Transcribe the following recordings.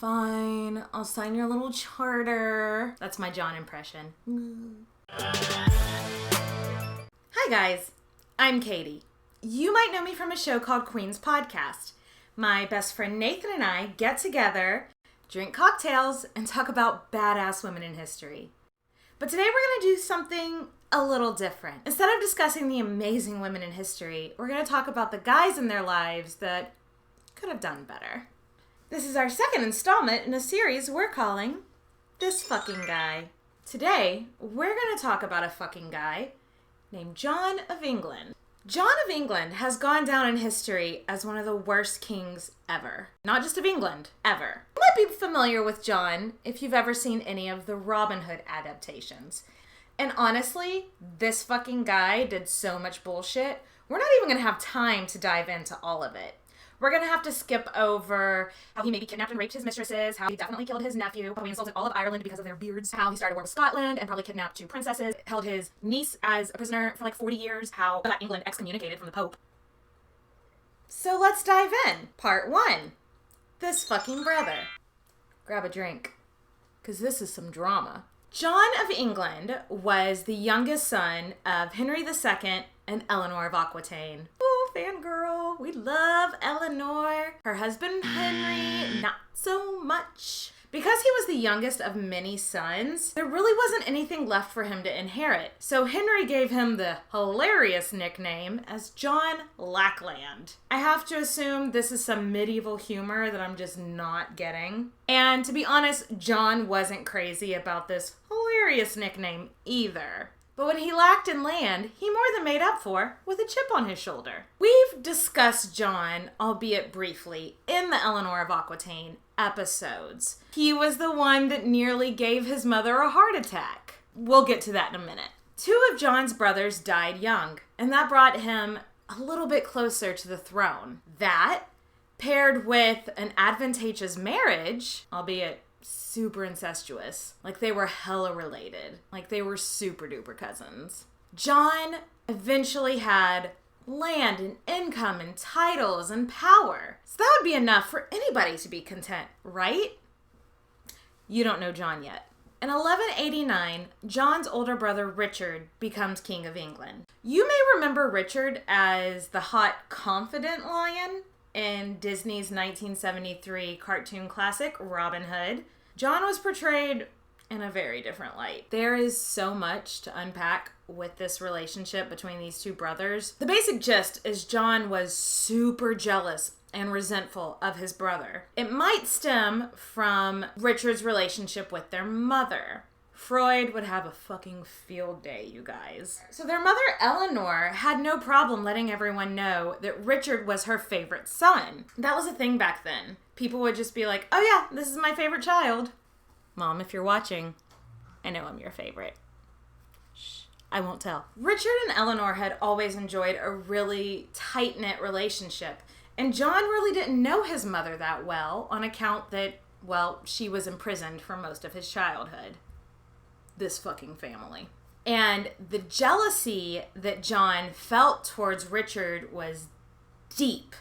Fine, I'll sign your little charter. That's my John impression. Hi guys, I'm Katy. You might know me from a show called Queen's Podcast. My best friend Nathan and I get together, drink cocktails, and talk about badass women in history. But today we're going to do something a little different. Instead of discussing the amazing women in history, we're going to talk about the guys in their lives that could have done better. This is our second installment in a series we're calling This Fucking Guy. Today, we're going to talk about a fucking guy named John of England. John of England has gone down in history as one of the worst kings ever. Not just of England, ever. You might be familiar with John if you've ever seen any of the Robin Hood adaptations. And honestly, this fucking guy did so much bullshit, we're not even going to have time to dive into all of it. We're going to have to skip over how he maybe kidnapped and raped his mistresses, how he definitely killed his nephew, how he insulted all of Ireland because of their beards, how he started a war with Scotland and probably kidnapped 2 princesses, held his niece as a prisoner for like 40 years, how got England excommunicated from the Pope. So let's dive in. Part 1. This fucking brother. Grab a drink, because this is some drama. John of England was the youngest son of Henry II and Eleanor of Aquitaine. Ooh, fangirl. We love Eleanor. Her husband Henry, not so much. Because he was the youngest of many sons, there really wasn't anything left for him to inherit. So Henry gave him the hilarious nickname as John Lackland. I have to assume this is some medieval humor that I'm just not getting. And to be honest, John wasn't crazy about this hilarious nickname either. But when he lacked in land, he more than made up for with a chip on his shoulder. We've discussed John, albeit briefly, in the Eleanor of Aquitaine episodes. He was the one that nearly gave his mother a heart attack. We'll get to that in a minute. 2 of John's brothers died young, and that brought him a little bit closer to the throne. That, paired with an advantageous marriage, albeit super incestuous. Like they were hella related. Like they were super duper cousins. John eventually had land and income and titles and power. So that would be enough for anybody to be content, right? You don't know John yet. In 1189, John's older brother Richard becomes King of England. You may remember Richard as the hot, confident lion in Disney's 1973 cartoon classic, Robin Hood. John was portrayed in a very different light. There is so much to unpack with this relationship between these 2 brothers. The basic gist is John was super jealous and resentful of his brother. It might stem from Richard's relationship with their mother. Freud would have a fucking field day, you guys. So their mother, Eleanor, had no problem letting everyone know that Richard was her favorite son. That was a thing back then. People would just be like, oh yeah, this is my favorite child. Mom, if you're watching, I know I'm your favorite. Shh, I won't tell. Richard and Eleanor had always enjoyed a really tight-knit relationship, and John really didn't know his mother that well on account that, well, she was imprisoned for most of his childhood. This fucking family. And the jealousy that John felt towards Richard was deep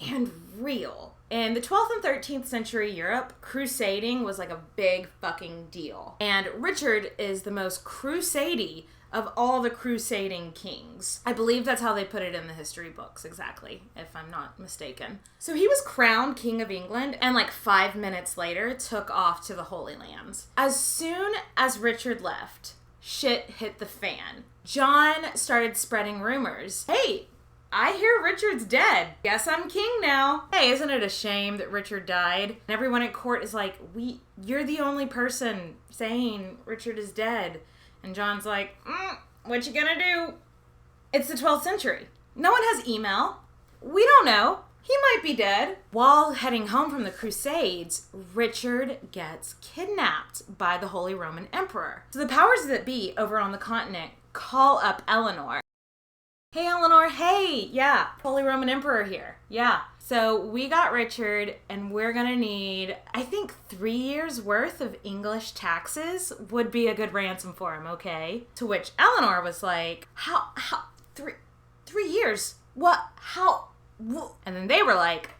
and real. In the 12th and 13th century Europe, crusading was like a big fucking deal. And Richard is the most crusady of all the crusading kings. I believe that's how they put it in the history books, exactly, if I'm not mistaken. So he was crowned King of England and like 5 minutes later took off to the Holy Lands. As soon as Richard left, shit hit the fan. John started spreading rumors. Hey, I hear Richard's dead. Guess I'm king now. Hey, isn't it a shame that Richard died? And everyone at court is like, you're the only person saying Richard is dead. And John's like, what you gonna do? It's the 12th century. No one has email. We don't know. He might be dead. While heading home from the Crusades, Richard gets kidnapped by the Holy Roman Emperor. So the powers that be over on the continent call up Eleanor. Hey, Eleanor, hey, yeah, Holy Roman Emperor here. Yeah. So we got Richard, and we're gonna need, I think 3 years worth of English taxes would be a good ransom for him, okay? To which Eleanor was like, how, 3 years? What, how? And then they were like,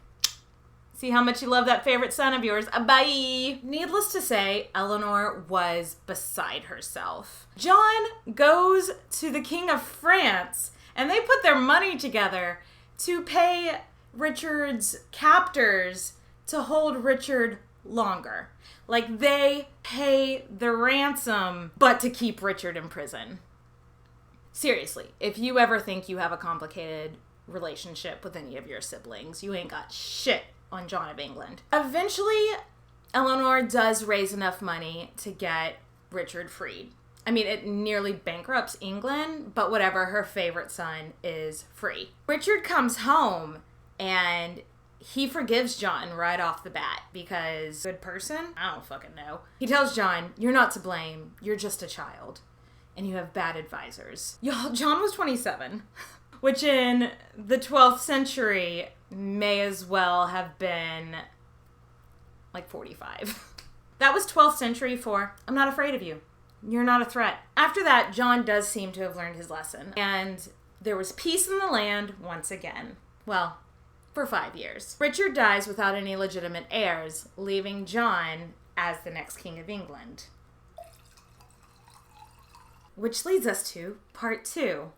See how much you love that favorite son of yours. Bye. Needless to say, Eleanor was beside herself. John goes to the King of France, and they put their money together to pay Richard's captors to hold Richard longer. Like, they pay the ransom, but to keep Richard in prison. Seriously, if you ever think you have a complicated relationship with any of your siblings, you ain't got shit on John of England. Eventually, Eleanor does raise enough money to get Richard freed. I mean, it nearly bankrupts England, but whatever, her favorite son is free. Richard comes home and he forgives John right off the bat because good person? I don't fucking know. He tells John, you're not to blame. You're just a child. And you have bad advisors. Y'all, John was 27, which in the 12th century may as well have been like 45. That was 12th century for, I'm not afraid of you. You're not a threat. After that, John does seem to have learned his lesson. And there was peace in the land once again. Well, for 5 years. Richard dies without any legitimate heirs, leaving John as the next king of England. Which leads us to part 2.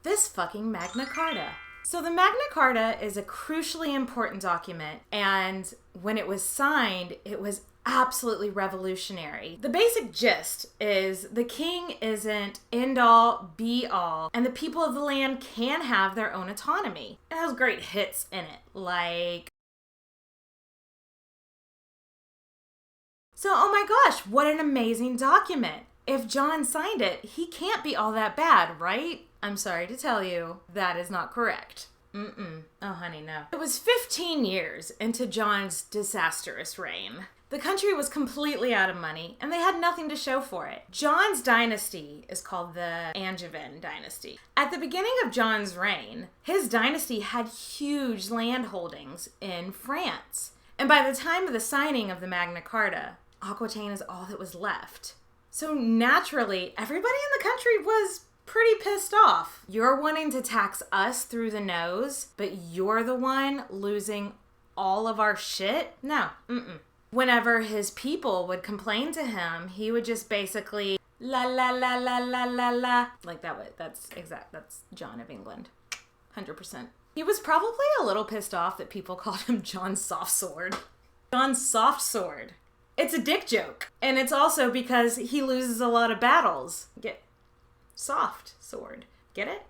This fucking Magna Carta. So the Magna Carta is a crucially important document, and when it was signed, it was absolutely revolutionary. The basic gist is the king isn't end-all, be-all, and the people of the land can have their own autonomy. It has great hits in it, like... So, oh my gosh, what an amazing document. If John signed it, he can't be all that bad, right? I'm sorry to tell you, that is not correct. Oh, honey, no. It was 15 years into John's disastrous reign. The country was completely out of money, and they had nothing to show for it. John's dynasty is called the Angevin dynasty. At the beginning of John's reign, his dynasty had huge land holdings in France. And by the time of the signing of the Magna Carta, Aquitaine is all that was left. So naturally, everybody in the country was pretty pissed off. You're wanting to tax us through the nose, but you're the one losing all of our shit? No, Whenever his people would complain to him, he would just basically la la la la la la la. Like that's John of England. 100%. He was probably a little pissed off that people called him John Soft Sword. John Soft Sword. It's a dick joke. And it's also because he loses a lot of battles. Get soft sword. Get it?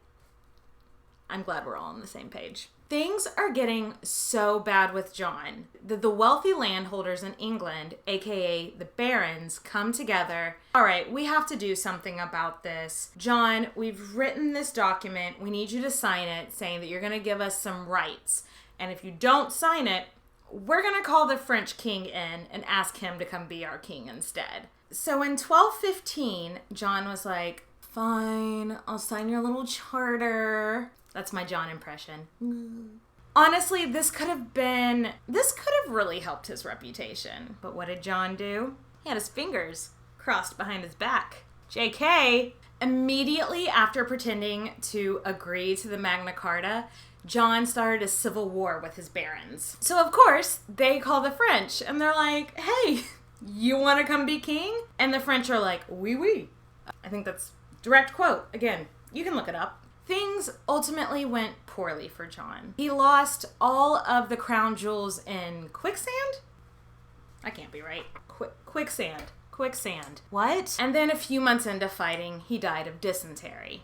I'm glad we're all on the same page. Things are getting so bad with John that the wealthy landholders in England, aka the barons, come together. All right, we have to do something about this. John, we've written this document. We need you to sign it saying that you're going to give us some rights. And if you don't sign it, we're going to call the French king in and ask him to come be our king instead. So in 1215, John was like, fine, I'll sign your little charter. That's my John impression. Honestly, this could have really helped his reputation. But what did John do? He had his fingers crossed behind his back. JK, immediately after pretending to agree to the Magna Carta, John started a civil war with his barons. So of course, they call the French and they're like, hey, you want to come be king? And the French are like, oui, oui. I think that's direct quote. Again, you can look it up. Things ultimately went poorly for John. He lost all of the crown jewels in quicksand? I can't be right. Quicksand. What? And then a few months into fighting, he died of dysentery.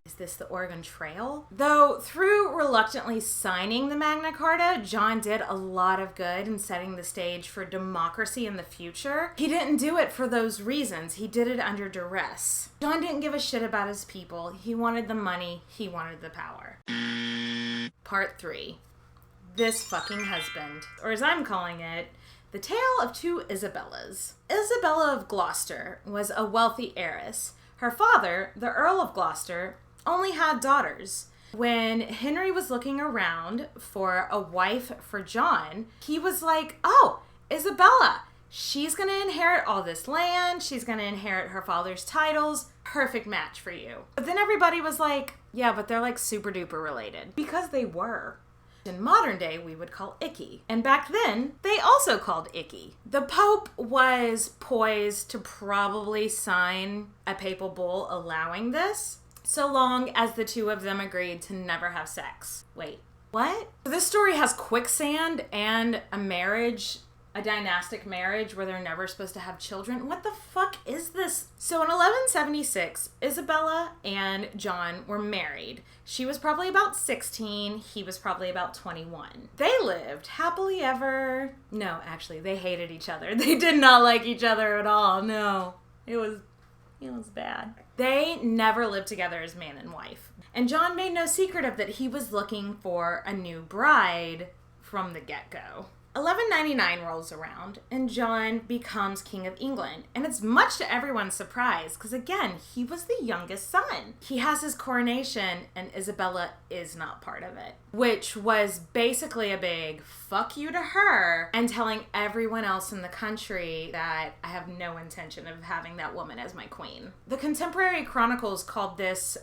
Is this the Oregon Trail? Though through reluctantly signing the Magna Carta, John did a lot of good in setting the stage for democracy in the future. He didn't do it for those reasons. He did it under duress. John didn't give a shit about his people. He wanted the money. He wanted the power. Part 3. This fucking husband. Or as I'm calling it, the Tale of Two Isabellas. Isabella of Gloucester was a wealthy heiress. Her father, the Earl of Gloucester, only had daughters. When Henry was looking around for a wife for John, he was like, oh, Isabella, she's going to inherit all this land. She's going to inherit her father's titles. Perfect match for you. But then everybody was like, yeah, but they're like super duper related. Because they were. In modern day, we would call icky. And back then, they also called icky. The Pope was poised to probably sign a papal bull allowing this, so long as the two of them agreed to never have sex. Wait, what? This story has quicksand and a dynastic marriage where they're never supposed to have children. What the fuck is this? So in 1176, Isabella and John were married. She was probably about 16. He was probably about 21. They lived happily ever... No, actually, they hated each other. They did not like each other at all. No, it was bad. They never lived together as man and wife. And John made no secret of that he was looking for a new bride from the get-go. 1199 rolls around, and John becomes King of England. And it's much to everyone's surprise, because again, he was the youngest son. He has his coronation, and Isabella is not part of it. Which was basically a big fuck you to her, and telling everyone else in the country that I have no intention of having that woman as my queen. The contemporary chronicles called this,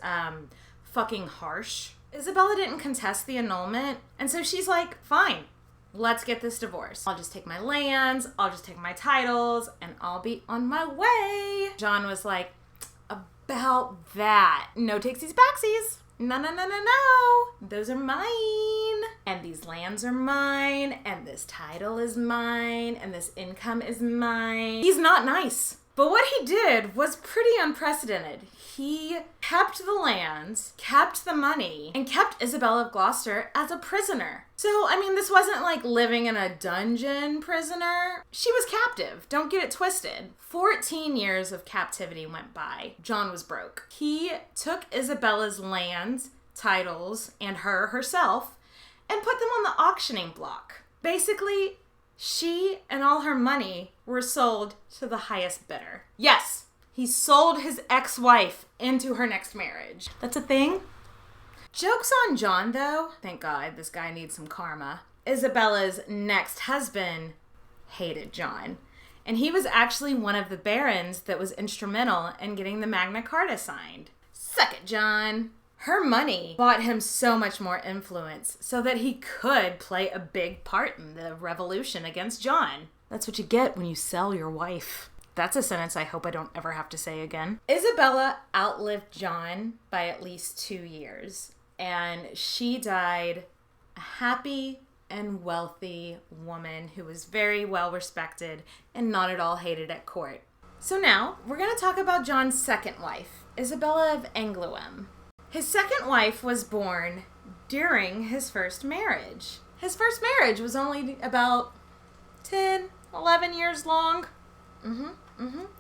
fucking harsh. Isabella didn't contest the annulment, and so she's like, fine. Let's get this divorce. I'll just take my lands, I'll just take my titles, and I'll be on my way. John was like, about that. No takesies backsies. No. Those are mine. And these lands are mine. And this title is mine. And this income is mine. He's not nice. But what he did was pretty unprecedented. He kept the lands, kept the money, and kept Isabella of Gloucester as a prisoner. So, I mean, this wasn't like living in a dungeon prisoner. She was captive. Don't get it twisted. 14 years of captivity went by. John was broke. He took Isabella's lands, titles, and herself, and put them on the auctioning block. Basically, she and all her money were sold to the highest bidder. Yes, he sold his ex-wife into her next marriage. That's a thing. Joke's on John, though. Thank God, this guy needs some karma. Isabella's next husband hated John. And he was actually one of the barons that was instrumental in getting the Magna Carta signed. Suck it, John. Her money bought him so much more influence so that he could play a big part in the revolution against John. That's what you get when you sell your wife. That's a sentence I hope I don't ever have to say again. Isabella outlived John by at least 2 years, and she died a happy and wealthy woman who was very well respected and not at all hated at court. So now, we're going to talk about John's second wife, Isabella of Angoulême. His second wife was born during his first marriage. His first marriage was only about 10, 11 years long.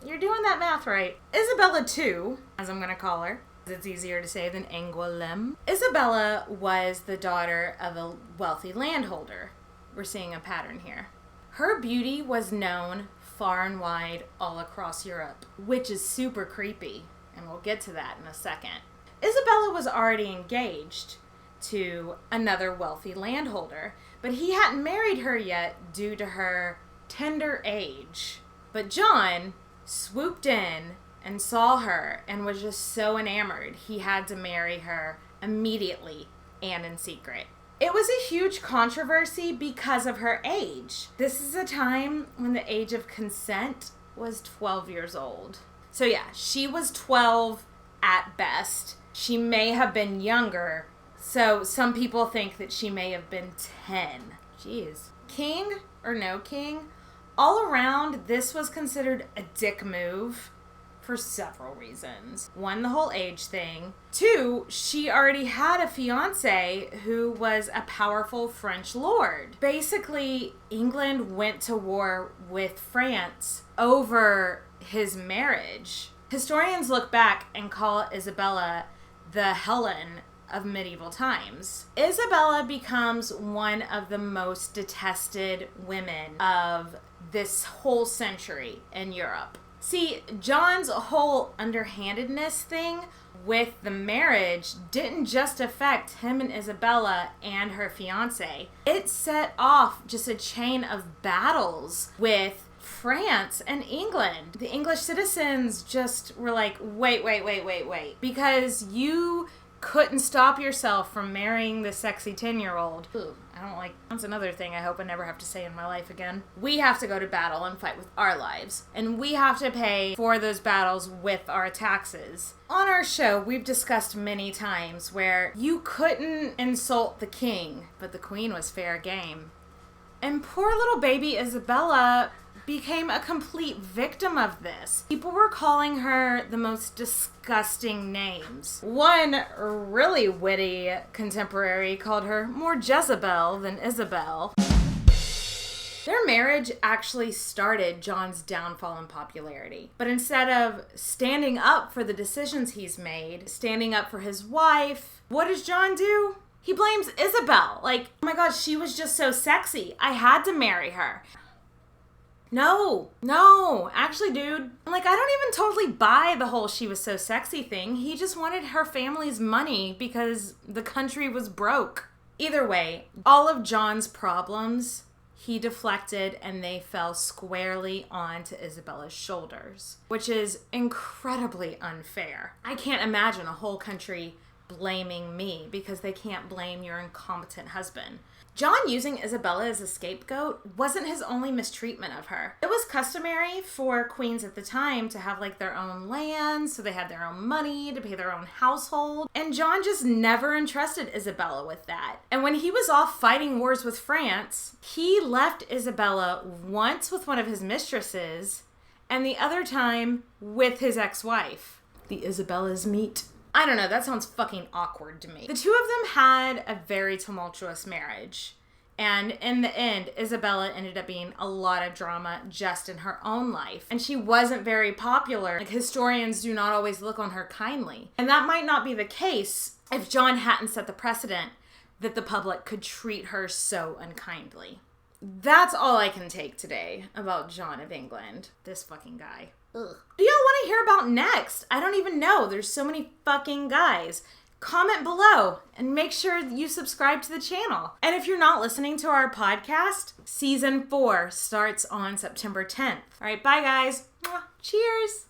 You're doing that math right. Isabella II, as I'm going to call her, it's easier to say than Angoulême. Isabella was the daughter of a wealthy landholder. We're seeing a pattern here. Her beauty was known far and wide all across Europe, which is super creepy, and we'll get to that in a second. Isabella was already engaged to another wealthy landholder, but he hadn't married her yet due to her tender age. But John swooped in and saw her and was just so enamored he had to marry her immediately and in secret. It was a huge controversy because of her age. This is a time when the age of consent was 12 years old. So yeah, she was 12 at best. She may have been younger, so some people think that she may have been 10. Jeez. King or no king, all around, this was considered a dick move for several reasons. One, the whole age thing. Two, she already had a fiancé who was a powerful French lord. Basically, England went to war with France over his marriage. Historians look back and call Isabella the Helen of medieval times. Isabella becomes one of the most detested women of this whole century in Europe. See, John's whole underhandedness thing with the marriage didn't just affect him and Isabella and her fiancé. It set off just a chain of battles with France and England. The English citizens just were like, wait. Because you couldn't stop yourself from marrying the sexy 10-year-old. Ooh, I don't like, that's another thing I hope I never have to say in my life again. We have to go to battle and fight with our lives. And we have to pay for those battles with our taxes. On our show, we've discussed many times where you couldn't insult the king, but the queen was fair game. And poor little baby Isabella became a complete victim of this. People were calling her the most disgusting names. One really witty contemporary called her more Jezebel than Isabel. Their marriage actually started John's downfall in popularity. But instead of standing up for the decisions he's made, standing up for his wife, what does John do? He blames Isabel. Like, oh my God, she was just so sexy. I had to marry her. No, actually, dude. Like, I don't even totally buy the whole she was so sexy thing. He just wanted her family's money because the country was broke. Either way, all of John's problems, he deflected and they fell squarely onto Isabella's shoulders, which is incredibly unfair. I can't imagine a whole country blaming me because they can't blame your incompetent husband. John using Isabella as a scapegoat wasn't his only mistreatment of her. It was customary for queens at the time to have like their own land, so they had their own money to pay their own household, and John just never entrusted Isabella with that. And when he was off fighting wars with France, he left Isabella once with one of his mistresses and the other time with his ex-wife. The Isabella's meet. I don't know, that sounds fucking awkward to me. The two of them had a very tumultuous marriage. And in the end, Isabella ended up being a lot of drama just in her own life. And she wasn't very popular. Like, historians do not always look on her kindly. And that might not be the case if John hadn't set the precedent that the public could treat her so unkindly. That's all I can take today about John of England. This fucking guy. Ugh. What do y'all want to hear about next? I don't even know. There's so many fucking guys. Comment below and make sure you subscribe to the channel. And if you're not listening to our podcast, season 4 starts on September 10th. All right, bye guys. Cheers.